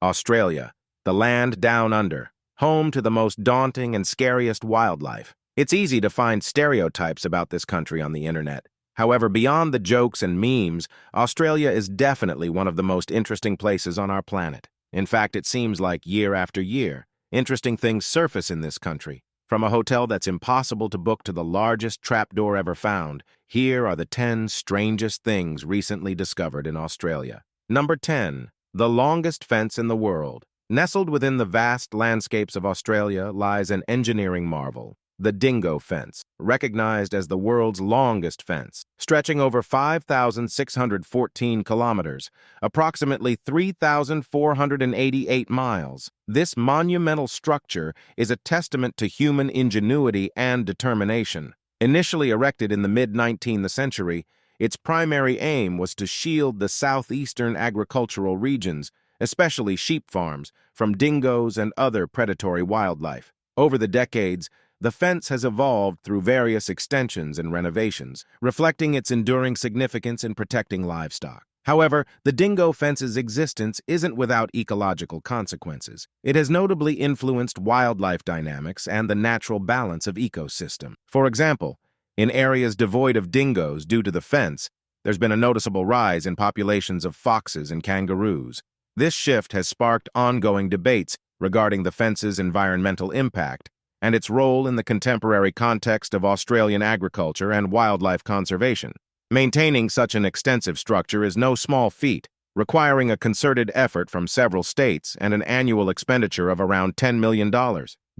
Australia, the land down under, home to the most daunting and scariest wildlife. It's easy to find stereotypes about this country on the internet. However, beyond the jokes and memes, Australia is definitely one of the most interesting places on our planet. In fact, it seems like year after year, interesting things surface in this country. From a hotel that's impossible to book to the largest trapdoor ever found, here are the 10 strangest things recently discovered in Australia. Number 10. The longest fence in the world. Nestled within the vast landscapes of Australia lies an engineering marvel, the dingo fence, recognized as the world's longest fence, stretching over 5,614 kilometers, approximately 3,488 miles. This monumental structure is a testament to human ingenuity and determination. Initially erected in the mid-19th century, its primary aim was to shield the southeastern agricultural regions, especially sheep farms, from dingoes and other predatory wildlife. Over the decades, the fence has evolved through various extensions and renovations, reflecting its enduring significance in protecting livestock. However, the dingo fence's existence isn't without ecological consequences. It has notably influenced wildlife dynamics and the natural balance of ecosystem. For example, in areas devoid of dingoes due to the fence, there's been a noticeable rise in populations of foxes and kangaroos. This shift has sparked ongoing debates regarding the fence's environmental impact and its role in the contemporary context of Australian agriculture and wildlife conservation. Maintaining such an extensive structure is no small feat, requiring a concerted effort from several states and an annual expenditure of around $10 million.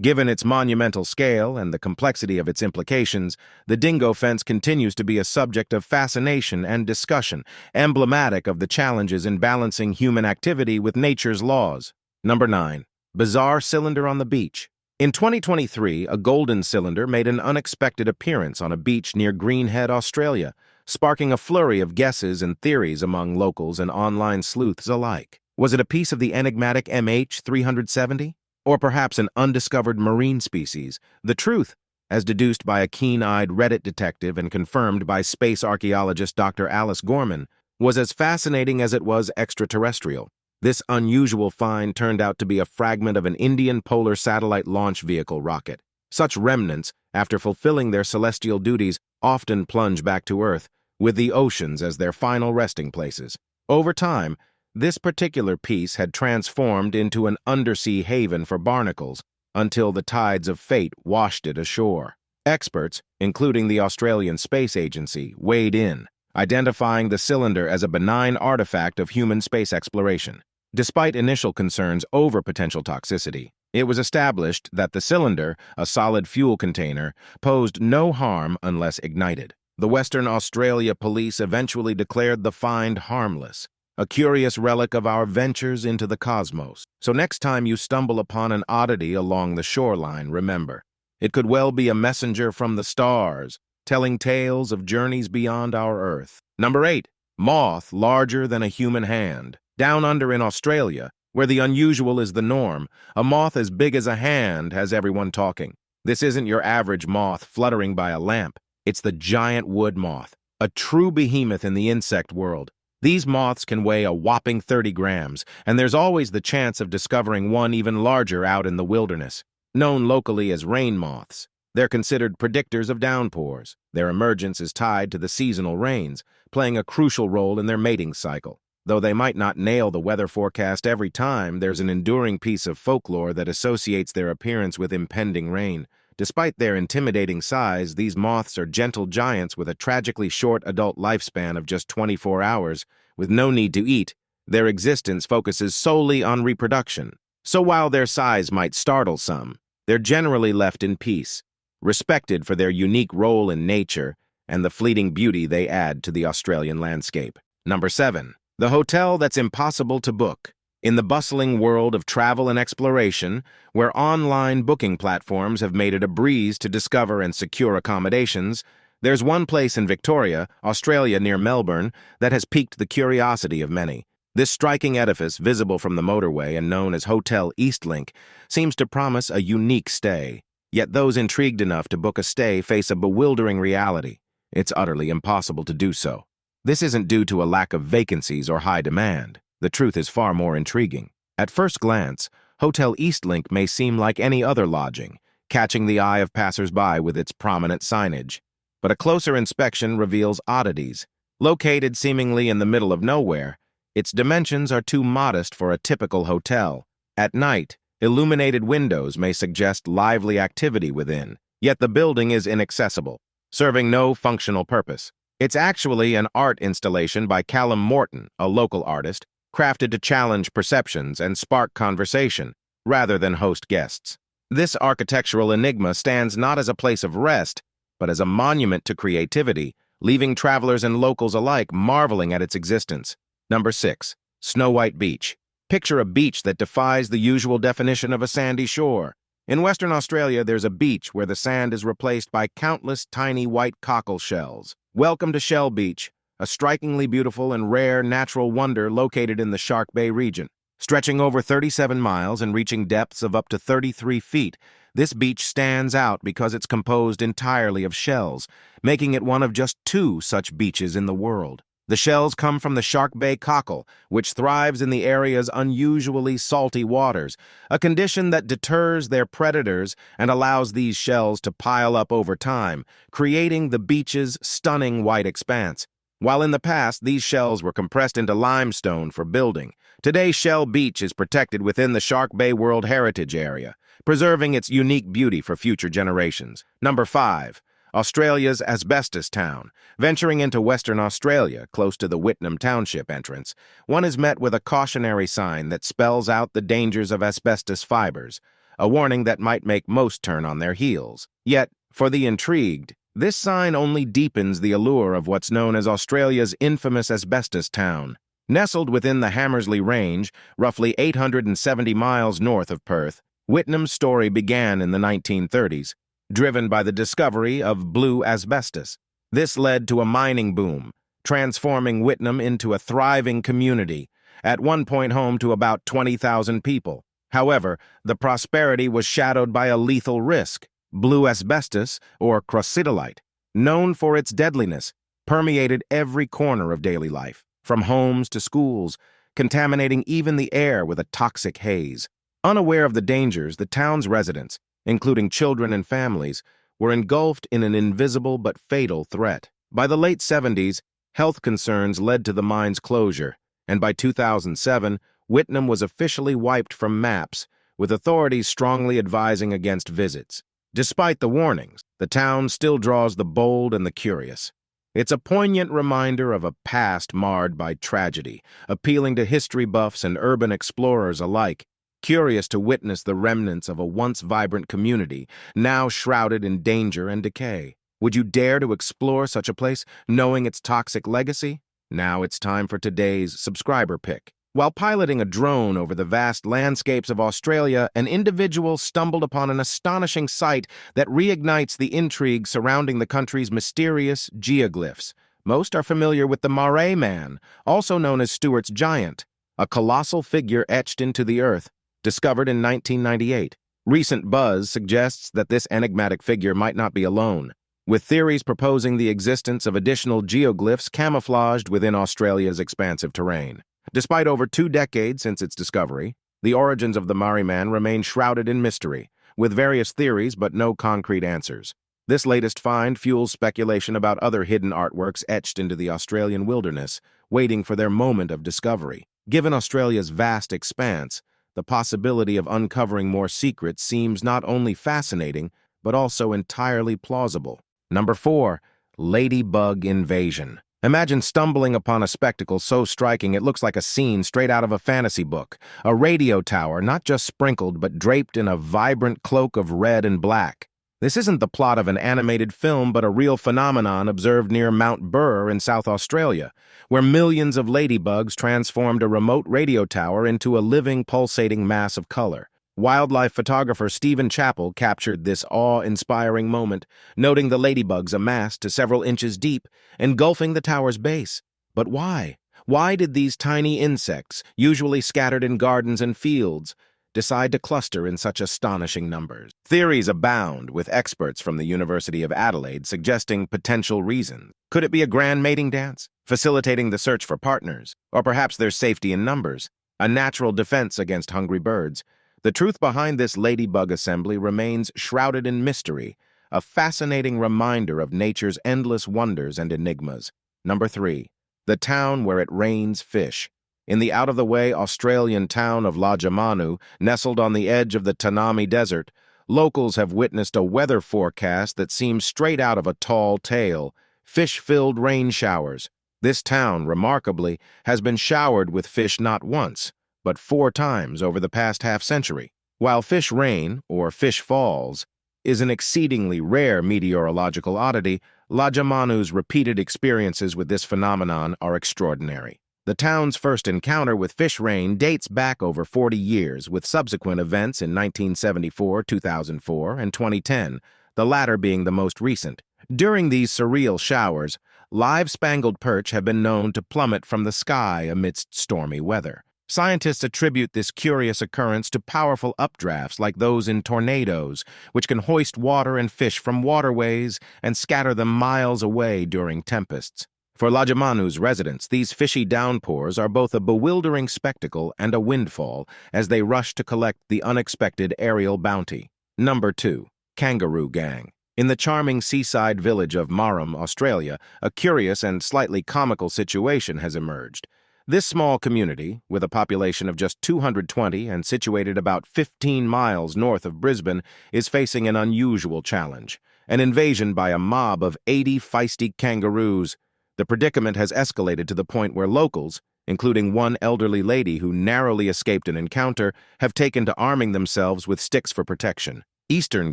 Given its monumental scale and the complexity of its implications, the dingo fence continues to be a subject of fascination and discussion, emblematic of the challenges in balancing human activity with nature's laws. Number 9. Bizarre cylinder on the beach. In 2023, a golden cylinder made an unexpected appearance on a beach near Greenhead, Australia, sparking a flurry of guesses and theories among locals and online sleuths alike. Was it a piece of the enigmatic MH370? Or perhaps an undiscovered marine species? The truth, as deduced by a keen-eyed Reddit detective and confirmed by space archaeologist Dr. Alice Gorman, was as fascinating as it was extraterrestrial. This unusual find turned out to be a fragment of an Indian Polar Satellite Launch Vehicle rocket. Such remnants, after fulfilling their celestial duties, often plunge back to Earth, with the oceans as their final resting places. Over time, this particular piece had transformed into an undersea haven for barnacles until the tides of fate washed it ashore. Experts, including the Australian Space Agency, weighed in, identifying the cylinder as a benign artifact of human space exploration. Despite initial concerns over potential toxicity, it was established that the cylinder, a solid fuel container, posed no harm unless ignited. The Western Australia Police eventually declared the find harmless, a curious relic of our ventures into the cosmos. So next time you stumble upon an oddity along the shoreline, remember, it could well be a messenger from the stars, telling tales of journeys beyond our Earth. Number 8. Moth larger than a human hand. Down under in Australia, where the unusual is the norm, a moth as big as a hand has everyone talking. This isn't your average moth fluttering by a lamp. It's the giant wood moth, a true behemoth in the insect world. These moths can weigh a whopping 30 grams, and there's always the chance of discovering one even larger out in the wilderness. Known locally as rain moths, they're considered predictors of downpours. Their emergence is tied to the seasonal rains, playing a crucial role in their mating cycle. Though they might not nail the weather forecast every time, there's an enduring piece of folklore that associates their appearance with impending rain. Despite their intimidating size, these moths are gentle giants with a tragically short adult lifespan of just 24 hours. With no need to eat, their existence focuses solely on reproduction. So while their size might startle some, they're generally left in peace, respected for their unique role in nature and the fleeting beauty they add to the Australian landscape. Number 7. The hotel that's impossible to book. In the bustling world of travel and exploration, where online booking platforms have made it a breeze to discover and secure accommodations, there's one place in Victoria, Australia near Melbourne, that has piqued the curiosity of many. This striking edifice, visible from the motorway and known as Hotel Eastlink, seems to promise a unique stay. Yet those intrigued enough to book a stay face a bewildering reality. It's utterly impossible to do so. This isn't due to a lack of vacancies or high demand. The truth is far more intriguing. At first glance, Hotel Eastlink may seem like any other lodging, catching the eye of passers-by with its prominent signage. But a closer inspection reveals oddities. Located seemingly in the middle of nowhere, its dimensions are too modest for a typical hotel. At night, illuminated windows may suggest lively activity within, yet the building is inaccessible, serving no functional purpose. It's actually an art installation by Callum Morton, a local artist, crafted to challenge perceptions and spark conversation, rather than host guests. This architectural enigma stands not as a place of rest, but as a monument to creativity, leaving travelers and locals alike marveling at its existence. Number 6. Snow White Beach. Picture a beach that defies the usual definition of a sandy shore. In Western Australia, there's a beach where the sand is replaced by countless tiny white cockle shells. Welcome to Shell Beach, a strikingly beautiful and rare natural wonder located in the Shark Bay region. Stretching over 37 miles and reaching depths of up to 33 feet, this beach stands out because it's composed entirely of shells, making it one of just 2 such beaches in the world. The shells come from the Shark Bay cockle, which thrives in the area's unusually salty waters, a condition that deters their predators and allows these shells to pile up over time, creating the beach's stunning white expanse. While in the past these shells were compressed into limestone for building, today Shell Beach is protected within the Shark Bay World Heritage Area, preserving its unique beauty for future generations. Number 5. Australia's Bestest town. Venturing into Western Australia, close to the Whitnam Township entrance, one is met with a cautionary sign that spells out the dangers of asbestos fibers, a warning that might make most turn on their heels. Yet, for the intrigued, this sign only deepens the allure of what's known as Australia's infamous asbestos town. Nestled within the Hamersley Range, roughly 870 miles north of Perth, Whitnam's story began in the 1930s, driven by the discovery of blue asbestos. This led to a mining boom, transforming Whitnam into a thriving community, at one point home to about 20,000 people. However, the prosperity was shadowed by a lethal risk. Blue asbestos, or crocidolite, known for its deadliness, permeated every corner of daily life, from homes to schools, contaminating even the air with a toxic haze. Unaware of the dangers, the town's residents, including children and families, were engulfed in an invisible but fatal threat. By the late 70s, health concerns led to the mine's closure, and by 2007, Whitnam was officially wiped from maps, with authorities strongly advising against visits. Despite the warnings, the town still draws the bold and the curious. It's a poignant reminder of a past marred by tragedy, appealing to history buffs and urban explorers alike, curious to witness the remnants of a once vibrant community, now shrouded in danger and decay. Would you dare to explore such a place, knowing its toxic legacy? Now it's time for today's subscriber pick. While piloting a drone over the vast landscapes of Australia, an individual stumbled upon an astonishing sight that reignites the intrigue surrounding the country's mysterious geoglyphs. Most are familiar with the Moray Man, also known as Stewart's Giant, a colossal figure etched into the earth, discovered in 1998. Recent buzz suggests that this enigmatic figure might not be alone, with theories proposing the existence of additional geoglyphs camouflaged within Australia's expansive terrain. Despite over 2 decades since its discovery, the origins of the Moray Man remain shrouded in mystery, with various theories but no concrete answers. This latest find fuels speculation about other hidden artworks etched into the Australian wilderness, waiting for their moment of discovery. Given Australia's vast expanse, the possibility of uncovering more secrets seems not only fascinating, but also entirely plausible. Number 4. Ladybug Invasion. Imagine stumbling upon a spectacle so striking it looks like a scene straight out of a fantasy book. A radio tower, not just sprinkled, but draped in a vibrant cloak of red and black. This isn't the plot of an animated film, but a real phenomenon observed near Mount Burr in South Australia, where millions of ladybugs transformed a remote radio tower into a living, pulsating mass of color. Wildlife photographer Stephen Chappell captured this awe-inspiring moment, noting the ladybugs amassed to several inches deep, engulfing the tower's base. But why? Why did these tiny insects, usually scattered in gardens and fields, decide to cluster in such astonishing numbers? Theories abound, with experts from the University of Adelaide suggesting potential reasons. Could it be a grand mating dance, facilitating the search for partners? Or perhaps there's safety in numbers? a natural defense against hungry birds. The truth behind this ladybug assembly remains shrouded in mystery, a fascinating reminder of nature's endless wonders and enigmas. Number 3. The town where it rains fish. In the out-of-the-way Australian town of Lajamanu, nestled on the edge of the Tanami Desert, locals have witnessed a weather forecast that seems straight out of a tall tale: fish-filled rain showers. This town, remarkably, has been showered with fish not once, but 4 times over the past half-century. While fish rain, or fish falls, is an exceedingly rare meteorological oddity, Lajamanu's repeated experiences with this phenomenon are extraordinary. The town's first encounter with fish rain dates back over 40 years, with subsequent events in 1974, 2004, and 2010, the latter being the most recent. During these surreal showers, live spangled perch have been known to plummet from the sky amidst stormy weather. Scientists attribute this curious occurrence to powerful updrafts like those in tornadoes, which can hoist water and fish from waterways and scatter them miles away during tempests. For Lajamanu's residents, these fishy downpours are both a bewildering spectacle and a windfall as they rush to collect the unexpected aerial bounty. Number 2. Kangaroo Gang. In the charming seaside village of Marham, Australia, a curious and slightly comical situation has emerged. This small community, with a population of just 220 and situated about 15 miles north of Brisbane, is facing an unusual challenge: an invasion by a mob of 80 feisty kangaroos. The predicament has escalated to the point where locals, including one elderly lady who narrowly escaped an encounter, have taken to arming themselves with sticks for protection. Eastern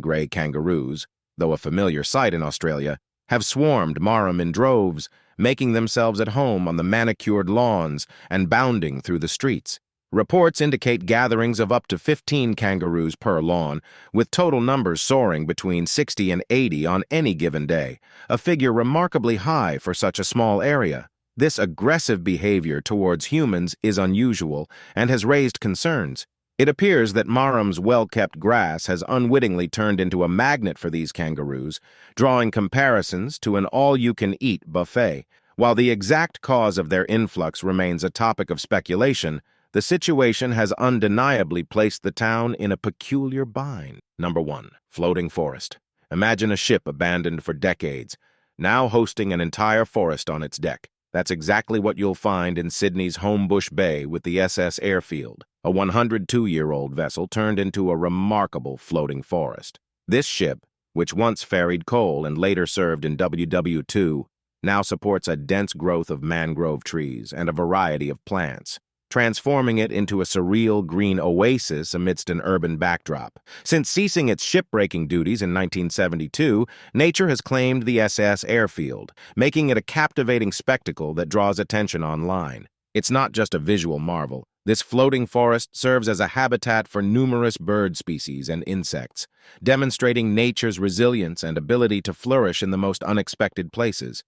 grey kangaroos, though a familiar sight in Australia, have swarmed Marham in droves, making themselves at home on the manicured lawns and bounding through the streets. Reports indicate gatherings of up to 15 kangaroos per lawn, with total numbers soaring between 60 and 80 on any given day, a figure remarkably high for such a small area. This aggressive behavior towards humans is unusual and has raised concerns. It appears that Marham's well-kept grass has unwittingly turned into a magnet for these kangaroos, drawing comparisons to an all-you-can-eat buffet. While the exact cause of their influx remains a topic of speculation, the situation has undeniably placed the town in a peculiar bind. Number 1. Floating forest. Imagine a ship abandoned for decades, now hosting an entire forest on its deck. That's exactly what you'll find in Sydney's Homebush Bay with the SS Airfield, a 102-year-old vessel turned into a remarkable floating forest. This ship, which once ferried coal and later served in WW2, now supports a dense growth of mangrove trees and a variety of plants, transforming it into a surreal green oasis amidst an urban backdrop. Since ceasing its shipbreaking duties in 1972, nature has claimed the SS Airfield, making it a captivating spectacle that draws attention online. It's not just a visual marvel. This floating forest serves as a habitat for numerous bird species and insects, demonstrating nature's resilience and ability to flourish in the most unexpected places.